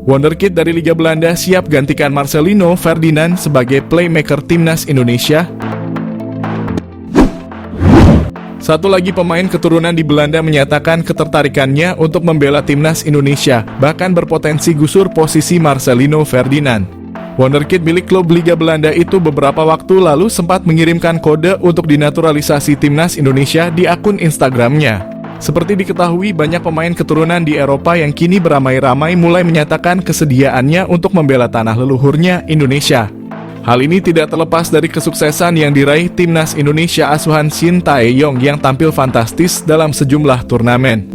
Wonderkid dari Liga Belanda siap gantikan Marcelino Ferdinand sebagai playmaker timnas Indonesia. Satu lagi pemain keturunan di Belanda menyatakan ketertarikannya untuk membela timnas Indonesia, bahkan berpotensi gusur posisi Marcelino Ferdinand. Wonderkid milik klub Liga Belanda itu beberapa waktu lalu sempat mengirimkan kode untuk dinaturalisasi timnas Indonesia di akun Instagramnya. Seperti diketahui, banyak pemain keturunan di Eropa yang kini beramai-ramai mulai menyatakan kesediaannya untuk membela tanah leluhurnya, Indonesia. Hal ini tidak terlepas dari kesuksesan yang diraih timnas Indonesia asuhan Shin Tae-yong yang tampil fantastis dalam sejumlah turnamen.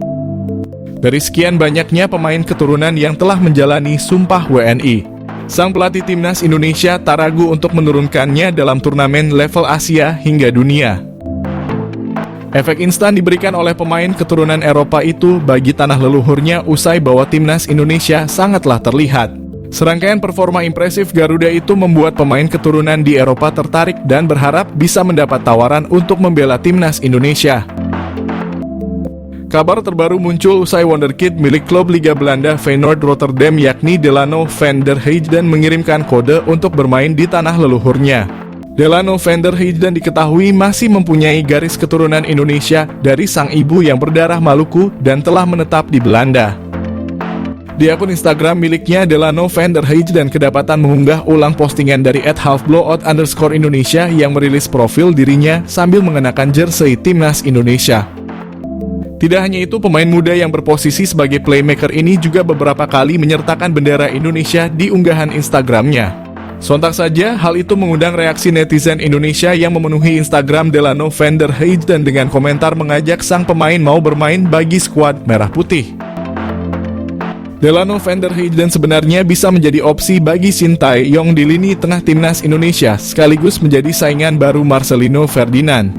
Dari sekian banyaknya pemain keturunan yang telah menjalani Sumpah WNI, sang pelatih timnas Indonesia tak ragu untuk menurunkannya dalam turnamen level Asia hingga dunia. Efek instan diberikan oleh pemain keturunan Eropa itu bagi tanah leluhurnya usai bahwa timnas Indonesia sangatlah terlihat. Serangkaian performa impresif Garuda itu membuat pemain keturunan di Eropa tertarik dan berharap bisa mendapat tawaran untuk membela timnas Indonesia. Kabar terbaru muncul usai Wonderkid milik klub Liga Belanda Feyenoord Rotterdam yakni Delano van der Heijden mengirimkan kode untuk bermain di tanah leluhurnya. Delano van der Heijden diketahui masih mempunyai garis keturunan Indonesia dari sang ibu yang berdarah Maluku dan telah menetap di Belanda. Di akun Instagram miliknya, Delano van der Heijden kedapatan mengunggah ulang postingan dari @halfblowout_Indonesia yang merilis profil dirinya sambil mengenakan jersey timnas Indonesia. Tidak hanya itu, pemain muda yang berposisi sebagai playmaker ini juga beberapa kali menyertakan bendera Indonesia di unggahan Instagramnya. Sontak saja, hal itu mengundang reaksi netizen Indonesia yang memenuhi Instagram Delano van der Heijden dengan komentar mengajak sang pemain mau bermain bagi skuad Merah Putih. Delano van der Heijden sebenarnya bisa menjadi opsi bagi Shin Tae-yong di lini tengah timnas Indonesia, sekaligus menjadi saingan baru Marcelino Ferdinand.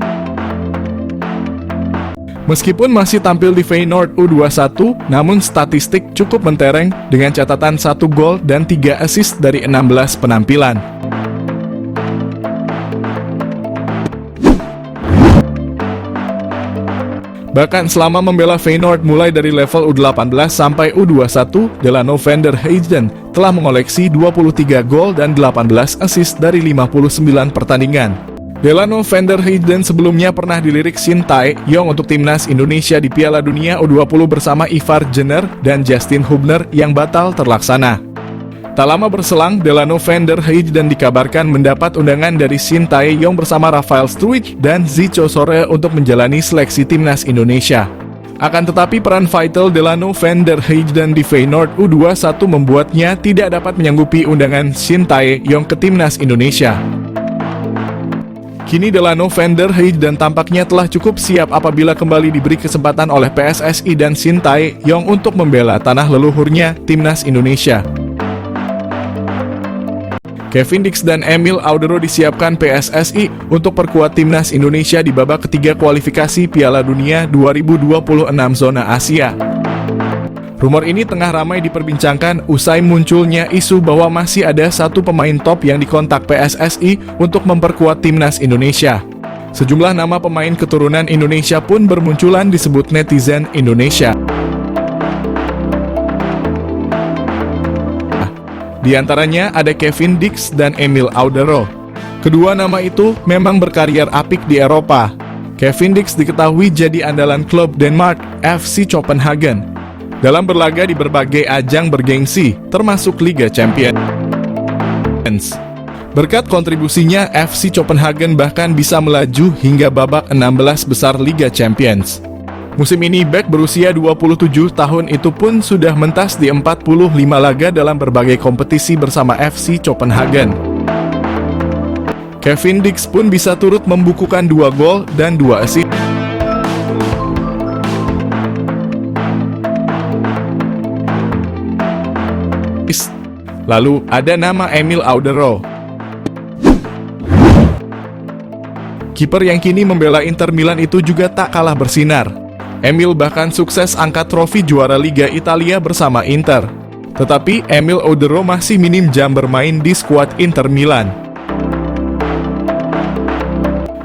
Meskipun masih tampil di Feyenoord U21, namun statistik cukup mentereng dengan catatan 1 gol dan 3 assist dari 16 penampilan. Bahkan selama membela Feyenoord mulai dari level U18 sampai U21, Delano van der Heijden telah mengoleksi 23 gol dan 18 assist dari 59 pertandingan. Delano van der Heijden sebelumnya pernah dilirik Shin Tae-yong untuk timnas Indonesia di Piala Dunia U20 bersama Ivar Jenner dan Justin Hubner yang batal terlaksana. Tak lama berselang, Delano van der Heijden dikabarkan mendapat undangan dari Shin Tae-yong bersama Rafael Struijk dan Zico Sore untuk menjalani seleksi timnas Indonesia. Akan tetapi peran vital Delano van der Heijden di Feyenoord U21 membuatnya tidak dapat menyanggupi undangan Shin Tae-yong ke timnas Indonesia. Kini Delano van der Heijden tampaknya telah cukup siap apabila kembali diberi kesempatan oleh PSSI dan Shin Tae-yong untuk membela tanah leluhurnya, timnas Indonesia. Kevin Dix dan Emil Audero disiapkan PSSI untuk perkuat timnas Indonesia di babak ketiga kualifikasi Piala Dunia 2026 zona Asia. Rumor ini tengah ramai diperbincangkan usai munculnya isu bahwa masih ada satu pemain top yang dikontak PSSI untuk memperkuat timnas Indonesia. Sejumlah nama pemain keturunan Indonesia pun bermunculan disebut netizen Indonesia. Di antaranya ada Kevin Dix dan Emil Audero. Kedua nama itu memang berkarier apik di Eropa. Kevin Dix diketahui jadi andalan klub Denmark, FC Copenhagen, dalam berlaga di berbagai ajang bergengsi, termasuk Liga Champions. Berkat kontribusinya, FC Copenhagen bahkan bisa melaju hingga babak 16 besar Liga Champions. Musim ini, bek berusia 27 tahun itu pun sudah mentas di 45 laga dalam berbagai kompetisi bersama FC Copenhagen. Kevin Dix pun bisa turut membukukan 2 gol dan 2 assist. Lalu ada nama Emil Audero, kiper yang kini membela Inter Milan itu juga tak kalah bersinar. Emil bahkan sukses angkat trofi juara Liga Italia bersama Inter. Tetapi Emil Audero masih minim jam bermain di skuad Inter Milan.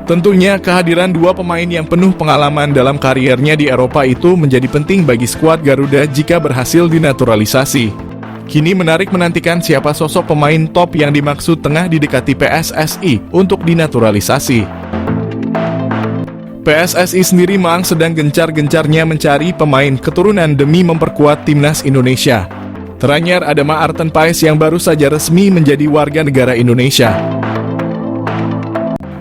Tentunya kehadiran dua pemain yang penuh pengalaman dalam kariernya di Eropa itu menjadi penting bagi skuad Garuda jika berhasil dinaturalisasi. Kini menarik menantikan siapa sosok pemain top yang dimaksud tengah didekati PSSI untuk dinaturalisasi. PSSI sendiri memang sedang gencar-gencarnya mencari pemain keturunan demi memperkuat timnas Indonesia. Teranyar ada Maarten Paes yang baru saja resmi menjadi warga negara Indonesia.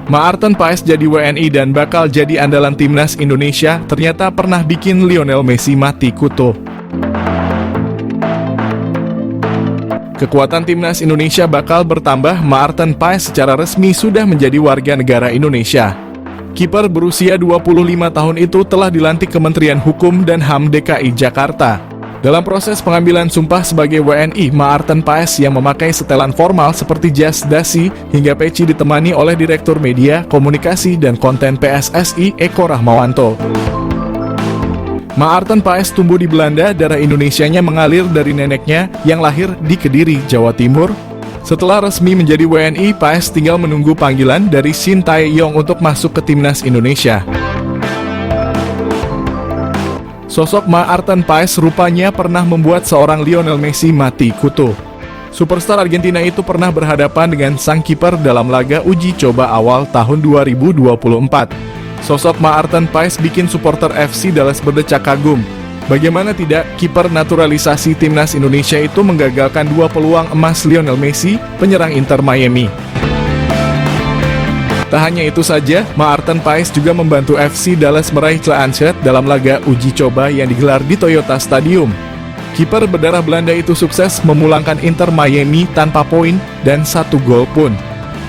Maarten Paes jadi WNI dan bakal jadi andalan timnas Indonesia, ternyata pernah bikin Lionel Messi mati kutu. Kekuatan timnas Indonesia bakal bertambah. Maarten Paes secara resmi sudah menjadi warga negara Indonesia. Kiper berusia 25 tahun itu telah dilantik Kementerian Hukum dan HAM DKI Jakarta. Dalam proses pengambilan sumpah sebagai WNI, Maarten Paes yang memakai setelan formal seperti jas dasi hingga peci ditemani oleh Direktur Media, Komunikasi dan Konten PSSI Eko Rahmawanto. Maarten Paes tumbuh di Belanda, darah Indonesianya mengalir dari neneknya yang lahir di Kediri, Jawa Timur. Setelah resmi menjadi WNI, Paes tinggal menunggu panggilan dari Shin Tae-yong untuk masuk ke timnas Indonesia. Sosok Maarten Paes rupanya pernah membuat seorang Lionel Messi mati kutu. Superstar Argentina itu pernah berhadapan dengan sang kiper dalam laga uji coba awal tahun 2024. Sosok Maarten Paes bikin supporter FC Dallas berdecak kagum. Bagaimana tidak, kiper naturalisasi timnas Indonesia itu menggagalkan 2 peluang emas Lionel Messi, penyerang Inter Miami. Tak hanya itu saja, Maarten Paes juga membantu FC Dallas meraih Claanset dalam laga uji coba yang digelar di Toyota Stadium. Kiper berdarah Belanda itu sukses memulangkan Inter Miami tanpa poin dan 1 gol pun.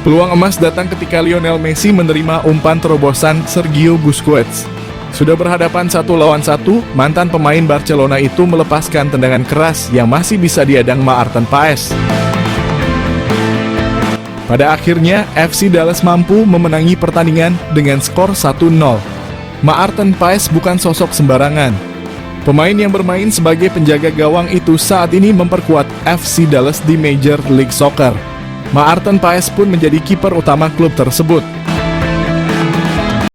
Peluang emas datang ketika Lionel Messi menerima umpan terobosan Sergio Busquets. Sudah berhadapan 1 lawan 1, mantan pemain Barcelona itu melepaskan tendangan keras yang masih bisa diadang Maarten Paes. Pada akhirnya, FC Dallas mampu memenangi pertandingan dengan skor 1-0. Maarten Paes bukan sosok sembarangan. Pemain yang bermain sebagai penjaga gawang itu saat ini memperkuat FC Dallas di Major League Soccer. Maarten Paes pun menjadi kiper utama klub tersebut.